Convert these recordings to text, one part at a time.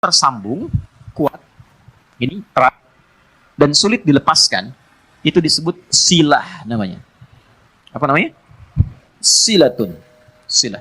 tersambung, kuat, ini erat, dan sulit dilepaskan, itu disebut silah namanya. Apa namanya? Silatun. Silah.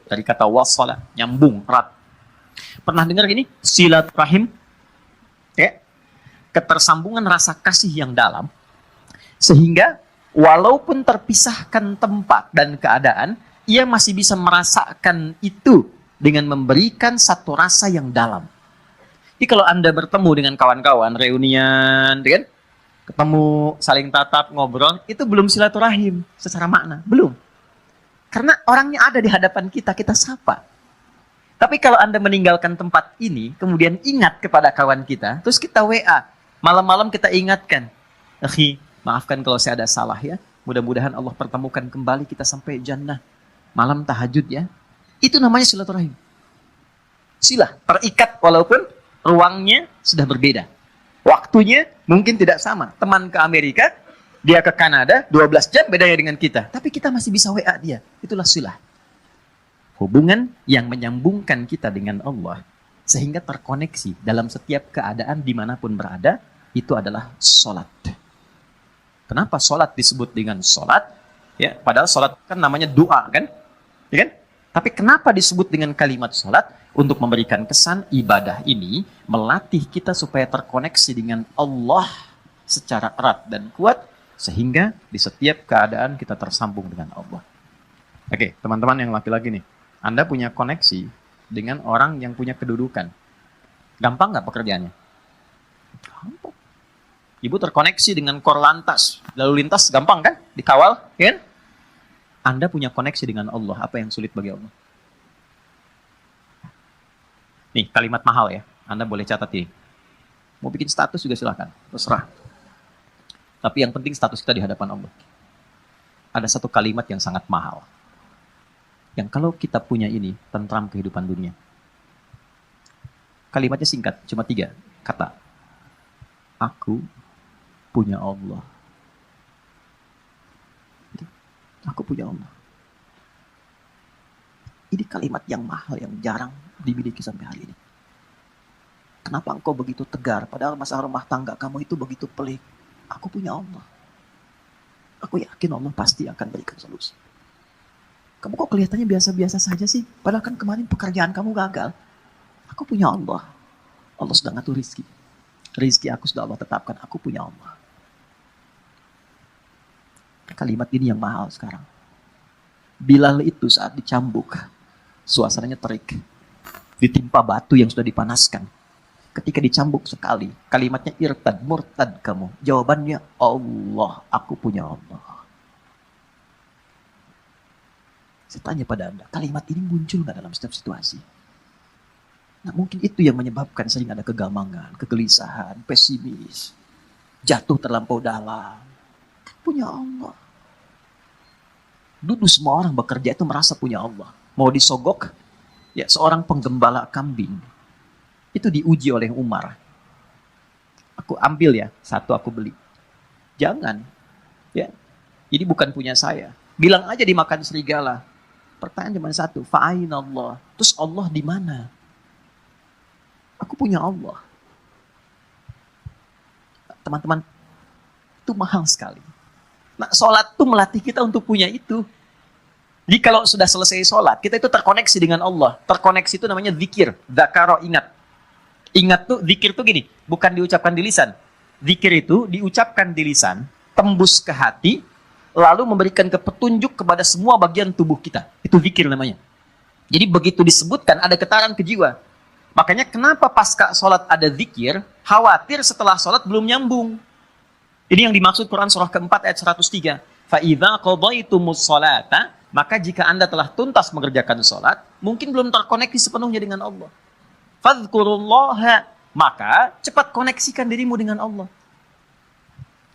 Dari kata wasala, nyambung, erat. Pernah dengar gini? Silaturahim? Ya. Ketersambungan rasa kasih yang dalam, sehingga walaupun terpisahkan tempat dan keadaan, ia masih bisa merasakan itu dengan memberikan satu rasa yang dalam. Jadi kalau Anda bertemu dengan kawan-kawan, reunian, kan? Ketemu, saling tatap, ngobrol, itu belum silaturahim secara makna. Belum. Karena orangnya ada di hadapan kita, kita sapa. Tapi kalau Anda meninggalkan tempat ini, kemudian ingat kepada kawan kita, terus kita WA, malam-malam kita ingatkan, akhi, maafkan kalau saya ada salah ya, mudah-mudahan Allah pertemukan kembali kita sampai jannah. Malam tahajud ya. Itu namanya silaturahim. Silah, terikat walaupun ruangnya sudah berbeda. Waktunya mungkin tidak sama. Teman ke Amerika, dia ke Kanada, 12 jam bedanya dengan kita. Tapi kita masih bisa WA dia. Itulah silah. Hubungan yang menyambungkan kita dengan Allah, sehingga terkoneksi dalam setiap keadaan dimanapun berada, itu adalah sholat. Kenapa sholat disebut dengan sholat? Ya, padahal sholat kan namanya doa kan? Ya kan? Tapi kenapa disebut dengan kalimat sholat? Untuk memberikan kesan ibadah ini melatih kita supaya terkoneksi dengan Allah secara erat dan kuat, sehingga di setiap keadaan kita tersambung dengan Allah. Oke, teman-teman yang laki-laki nih, Anda punya koneksi dengan orang yang punya kedudukan. Gampang nggak pekerjaannya? Gampang. Ibu terkoneksi dengan Korlantas, lalu lintas gampang kan? Dikawal, ya kan? Anda punya koneksi dengan Allah, apa yang sulit bagi Allah? Nih, kalimat mahal ya. Anda boleh catat ini. Mau bikin status juga silahkan. Terserah. Tapi yang penting status kita di hadapan Allah. Ada satu kalimat yang sangat mahal. Yang kalau kita punya ini, tentram kehidupan dunia. Kalimatnya singkat, cuma 3 kata. Aku punya Allah. Aku punya Allah. Ini kalimat yang mahal, yang jarang dimiliki sampai hari ini. Kenapa engkau begitu tegar? Padahal masalah rumah tangga kamu itu begitu pelik. Aku punya Allah. Aku yakin Allah pasti akan berikan solusi. Kamu kok kelihatannya biasa-biasa saja sih? Padahal kan kemarin pekerjaan kamu gagal. Aku punya Allah. Allah sudah ngatur rizki. Rizki aku sudah Allah tetapkan. Aku punya Allah. Kalimat ini yang mahal sekarang. Bilal itu saat dicambuk, suasananya terik. Ditimpa batu yang sudah dipanaskan. Ketika dicambuk sekali, kalimatnya irtad, murtad kamu. Jawabannya Allah, aku punya Allah. Saya tanya pada Anda, kalimat ini muncul nggak dalam setiap situasi? Nah, mungkin itu yang menyebabkan sering ada kegamangan, kegelisahan, pesimis, jatuh terlampau dalam. Punya Allah. Dulu semua orang bekerja itu merasa punya Allah. Mau disogok, ya seorang penggembala kambing itu diuji oleh Umar. Aku ambil ya, 1 aku beli. Jangan, ya. Ini bukan punya saya. Bilang aja dimakan serigala. Pertanyaan cuma 1, fa'aina Allah. Terus Allah di mana? Aku punya Allah. Teman-teman, itu mahal sekali. Nah, sholat itu melatih kita untuk punya itu. Jadi kalau sudah selesai sholat, kita itu terkoneksi dengan Allah. Terkoneksi itu namanya zikir. Dzakaro, ingat. Ingat tuh, zikir tuh gini, bukan diucapkan di lisan. Zikir itu diucapkan di lisan, tembus ke hati, lalu memberikan petunjuk kepada semua bagian tubuh kita. Itu zikir namanya. Jadi begitu disebutkan, ada getaran ke jiwa. Makanya kenapa pasca sholat ada zikir, khawatir setelah sholat belum nyambung. Ini yang dimaksud Quran surah keempat ayat 103. Fa'idha qadaytumus sholata, maka jika Anda telah tuntas mengerjakan sholat, mungkin belum terkoneksi sepenuhnya dengan Allah. Fadhkurullaha, maka cepat koneksikan dirimu dengan Allah.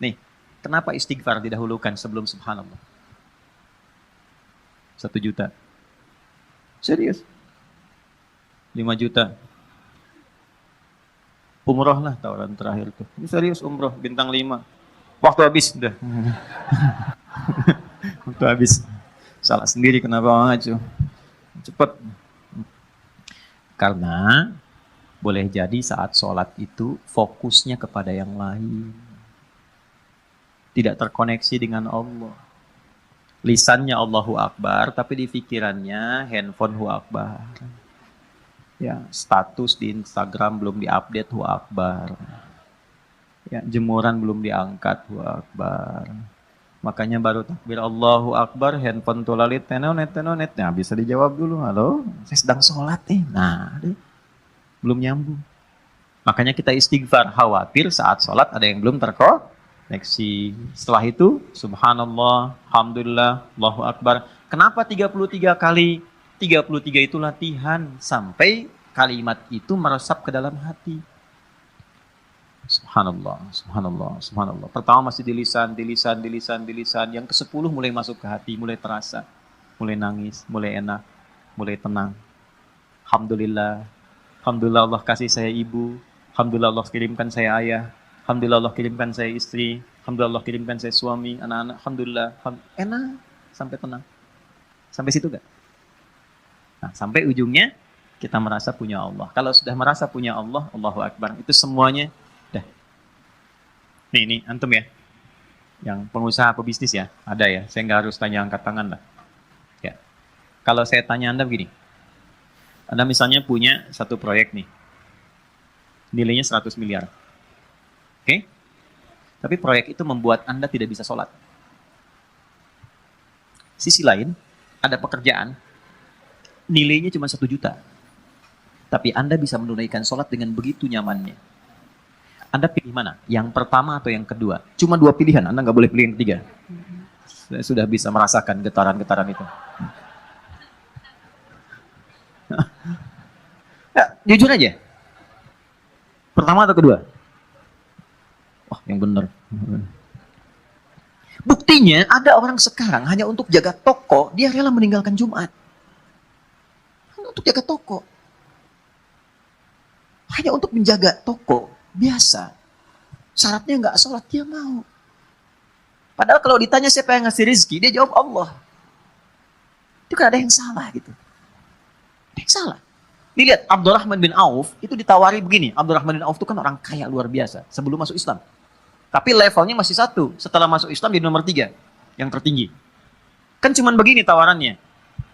Nih, kenapa istighfar didahulukan sebelum subhanallah? 1 juta. Serius? 5 juta. Umroh lah tawaran terakhir tuh. Ini serius umroh, bintang 5. Waktu habis, udah. Waktu habis. Salah sendiri kenapa ngaco. Cepet. Karena Boleh jadi saat sholat itu fokusnya kepada yang lain. Tidak terkoneksi dengan Allah. Lisannya Allahu Akbar, tapi di pikirannya handphone Hu Akbar. Ya, status di Instagram belum diupdate Hu Akbar. Ya, jemuran belum diangkat Hu Akbar. Makanya baru takbir Allahu Akbar, handphone tulalit tenonet. Nah, bisa dijawab dulu, halo, saya sedang sholat nih. Nah, belum nyambung. Makanya kita istighfar, khawatir saat sholat ada yang belum terkoneksi. Setelah itu, subhanallah, alhamdulillah, Allahu Akbar. Kenapa 33 kali? 33 itu latihan sampai kalimat itu meresap ke dalam hati. Subhanallah, subhanallah, subhanallah. Pertama masih di lisan. Yang ke-10 mulai masuk ke hati, mulai terasa. Mulai nangis, mulai enak, mulai tenang. Alhamdulillah. Alhamdulillah Allah kasih saya ibu. Alhamdulillah Allah kirimkan saya ayah. Alhamdulillah Allah kirimkan saya istri. Alhamdulillah Allah kirimkan saya suami, anak-anak. Alhamdulillah. Enak, sampai tenang. Sampai situ gak? Nah, sampai ujungnya kita merasa punya Allah. Kalau sudah merasa punya Allah, Allahu Akbar. Itu semuanya dah. Nih antum ya. Yang pengusaha pebisnis ya, ada ya. Saya nggak harus tanya angkat tangan lah. Ya. Kalau saya tanya Anda begini. Anda misalnya punya satu proyek nih. Nilainya 100 miliar. Oke? Tapi proyek itu membuat Anda tidak bisa sholat. Sisi lain, ada pekerjaan, nilainya cuma 1 juta. Tapi Anda bisa menunaikan sholat dengan begitu nyamannya. Anda pilih mana? Yang pertama atau yang kedua? Cuma 2 pilihan, Anda nggak boleh pilih yang ketiga. Saya sudah bisa merasakan getaran-getaran itu. Ya, jujur aja. Pertama atau kedua? Wah, yang benar. Buktinya ada orang sekarang hanya untuk jaga toko, dia rela meninggalkan Jumat. Hanya untuk jaga toko. Hanya untuk menjaga toko, biasa. Syaratnya nggak sholat, dia mau. Padahal kalau ditanya siapa yang ngasih rezeki, dia jawab Allah. Itu kan ada yang salah gitu. Ada yang salah. Lihat, Abdurrahman bin Auf itu ditawari begini. Abdurrahman bin Auf itu kan orang kaya luar biasa sebelum masuk Islam. Tapi levelnya masih 1. Setelah masuk Islam jadi nomor 3. Yang tertinggi. Kan cuman begini tawarannya.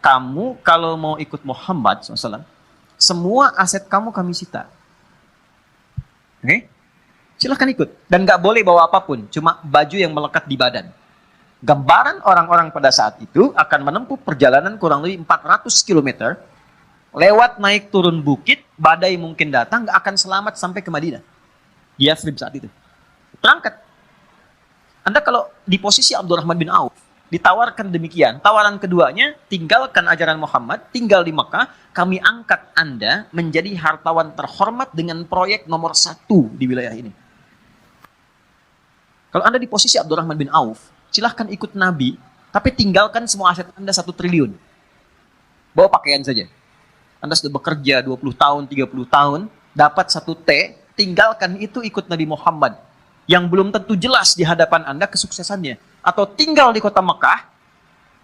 Kamu kalau mau ikut Muhammad SAW, semua aset kamu kami sita. Oke? Silahkan ikut. Dan gak boleh bawa apapun. Cuma baju yang melekat di badan. Gambaran orang-orang pada saat itu akan menempuh perjalanan kurang lebih 400 km. Lewat naik turun bukit, badai mungkin datang, gak akan selamat sampai ke Madinah. Di Yathrib saat itu. Berangkat. Anda kalau di posisi Abdurrahman bin Auf, ditawarkan demikian, tawaran keduanya, tinggalkan ajaran Muhammad, tinggal di Mekah, kami angkat Anda menjadi hartawan terhormat dengan proyek nomor 1 di wilayah ini. Kalau Anda di posisi Abdurrahman bin Auf, silahkan ikut Nabi, tapi tinggalkan semua aset Anda 1 triliun. Bawa pakaian saja. Anda sudah bekerja 20 tahun, 30 tahun, dapat 1 T, tinggalkan itu ikut Nabi Muhammad. Yang belum tentu jelas di hadapan Anda kesuksesannya. Atau tinggal di kota Mekah,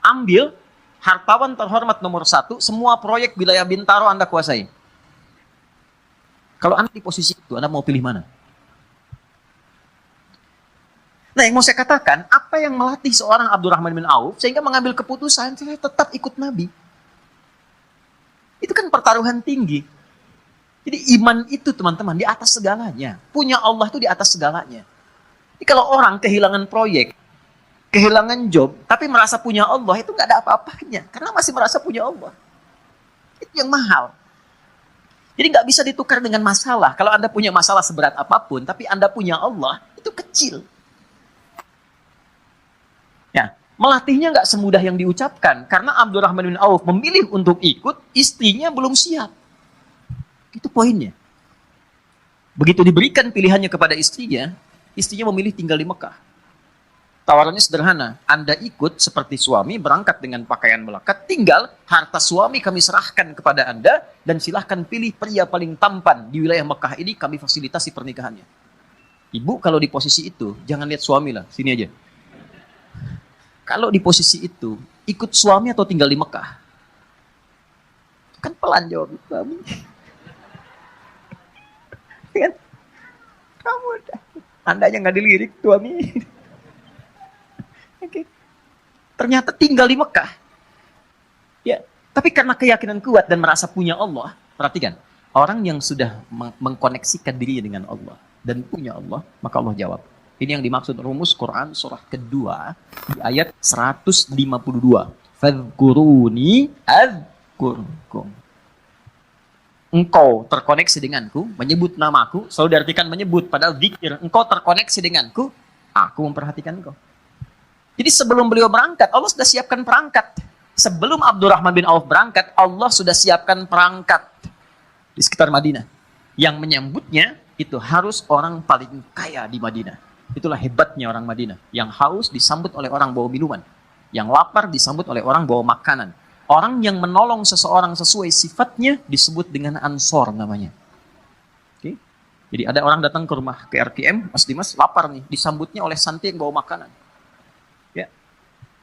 ambil hartawan terhormat nomor 1, semua proyek wilayah Bintaro Anda kuasai. Kalau Anda di posisi itu, Anda mau pilih mana? Nah, yang mau saya katakan, apa yang melatih seorang Abdurrahman bin Auf sehingga mengambil keputusan, saya tetap ikut Nabi. Itu kan pertaruhan tinggi. Jadi iman itu teman-teman di atas segalanya. Punya Allah itu di atas segalanya. Jadi kalau orang kehilangan proyek, kehilangan job, tapi merasa punya Allah, itu nggak ada apa-apanya. Karena masih merasa punya Allah. Itu yang mahal. Jadi nggak bisa ditukar dengan masalah. Kalau Anda punya masalah seberat apapun, tapi Anda punya Allah, itu kecil. Ya, melatihnya nggak semudah yang diucapkan. Karena Abdurrahman bin Auf memilih untuk ikut, istrinya belum siap. Itu poinnya. Begitu diberikan pilihannya kepada istrinya memilih tinggal di Mekah. Tawarannya sederhana. Anda ikut seperti suami, berangkat dengan pakaian melekat, tinggal harta suami kami serahkan kepada Anda, dan silahkan pilih pria paling tampan di wilayah Mekah ini, kami fasilitasi pernikahannya. Ibu kalau di posisi itu, jangan lihat suami lah, sini aja. Kalau di posisi itu, ikut suami atau tinggal di Mekah? Kan pelan jawab kami. Kan? Kamu, Andanya nggak dilirik suami. Oke. Ternyata tinggal di Mekah. Ya, tapi karena keyakinan kuat dan merasa punya Allah, perhatikan, orang yang sudah mengkoneksikan dirinya dengan Allah dan punya Allah, maka Allah jawab. Ini yang dimaksud rumus Quran surah kedua di ayat 152. Fadhkuruni adzkurkum. Engkau terkoneksi denganku, menyebut namaku, selalu diartikan menyebut, padahal zikir. Engkau terkoneksi denganku, aku memperhatikan engkau. Jadi sebelum beliau berangkat, Allah sudah siapkan perangkat. Sebelum Abdurrahman bin Auf berangkat, Allah sudah siapkan perangkat di sekitar Madinah. Yang menyambutnya itu harus orang paling kaya di Madinah. Itulah hebatnya orang Madinah. Yang haus disambut oleh orang bawa minuman. Yang lapar disambut oleh orang bawa makanan. Orang yang menolong seseorang sesuai sifatnya disebut dengan ansor namanya. Oke? Jadi ada orang datang ke rumah ke RKM, Mas Dimas lapar nih, disambutnya oleh santi yang bawa makanan. Ya.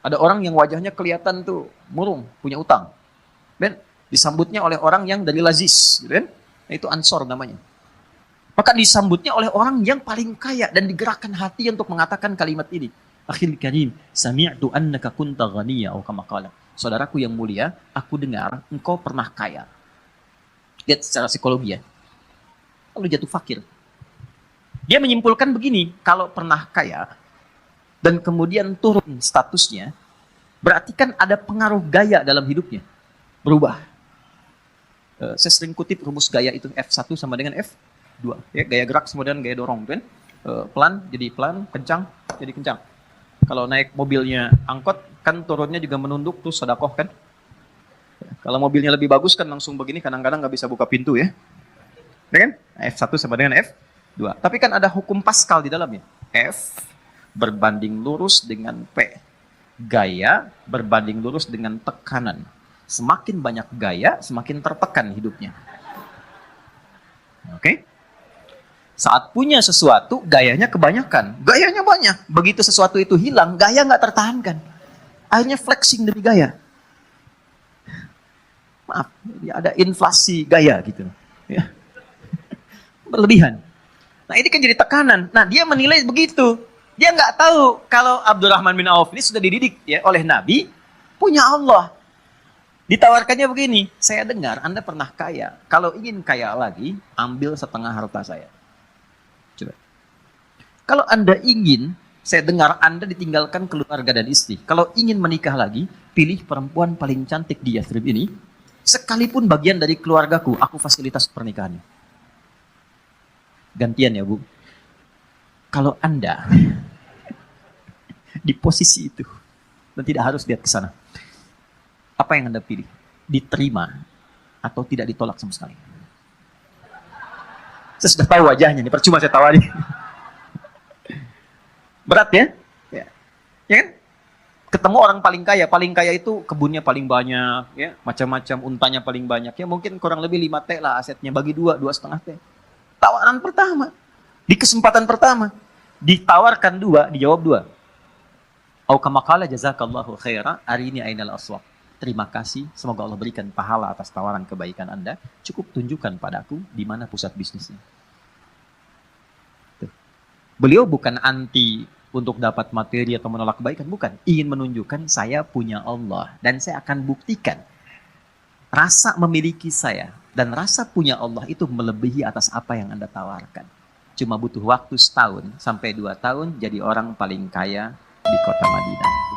Ada orang yang wajahnya kelihatan tuh murung, punya utang. Dan disambutnya oleh orang yang dari Lazis, gitu kan? Nah, itu ansor namanya. Maka disambutnya oleh orang yang paling kaya dan digerakkan hati untuk mengatakan kalimat ini. Akhil karim, sami'tu annaka kunta ghaniya atau kama qala. Saudaraku yang mulia, aku dengar engkau pernah kaya. Lihat secara psikologi ya. Lalu jatuh fakir. Dia menyimpulkan begini, kalau pernah kaya dan kemudian turun statusnya, berarti kan ada pengaruh gaya dalam hidupnya. Berubah. Saya sering kutip rumus gaya itu F1 sama dengan F2. Ya, gaya gerak sama dengan gaya dorong. Kan? Pelan jadi pelan, kencang jadi kencang. Kalau naik mobilnya angkot, kan turunnya juga menunduk, tuh sedekah kan. Kalau mobilnya lebih bagus kan langsung begini, kadang-kadang nggak bisa buka pintu ya. Ya kan? F1 sama dengan F2. Tapi kan ada hukum Pascal di dalamnya. F berbanding lurus dengan P. Gaya berbanding lurus dengan tekanan. Semakin banyak gaya, semakin tertekan hidupnya. Oke? Saat punya sesuatu, gayanya kebanyakan. Gayanya banyak. Begitu sesuatu itu hilang, gaya nggak tertahankan. Akhirnya flexing demi gaya. Maaf, ada inflasi gaya gitu. Ya. Berlebihan. Nah ini kan jadi tekanan. Nah dia menilai begitu. Dia nggak tahu kalau Abdurrahman bin Auf ini sudah dididik ya oleh Nabi, punya Allah. Ditawarkannya begini, saya dengar Anda pernah kaya. Kalau ingin kaya lagi, ambil setengah harta saya. Coba. Kalau Anda ingin, saya dengar Anda ditinggalkan keluarga dan istri. Kalau ingin menikah lagi, pilih perempuan paling cantik di Yathrib ini. Sekalipun bagian dari keluargaku, aku fasilitas pernikahannya. Gantian ya Bu. Kalau Anda di posisi itu, dan tidak harus lihat ke sana, apa yang Anda pilih? Diterima atau tidak ditolak sama sekali? Saya sudah tahu wajahnya, ini percuma saya tawari. Berat ya? Ya kan? Ketemu orang paling kaya itu kebunnya paling banyak, ya, macam-macam, untanya paling banyak, ya mungkin kurang lebih 5 T lah asetnya, bagi 2,5 T. Tawaran pertama, di kesempatan pertama, ditawarkan 2, dijawab 2. Au kama qala jazakallahu khaira, arini ainal aswaq. Terima kasih, semoga Allah berikan pahala atas tawaran kebaikan Anda. Cukup tunjukkan padaku di mana pusat bisnisnya. Tuh. Beliau bukan anti untuk dapat materi atau menolak kebaikan, bukan. Ingin menunjukkan saya punya Allah dan saya akan buktikan rasa memiliki saya dan rasa punya Allah itu melebihi atas apa yang Anda tawarkan. Cuma butuh waktu 1 tahun sampai 2 tahun jadi orang paling kaya di kota Madinah.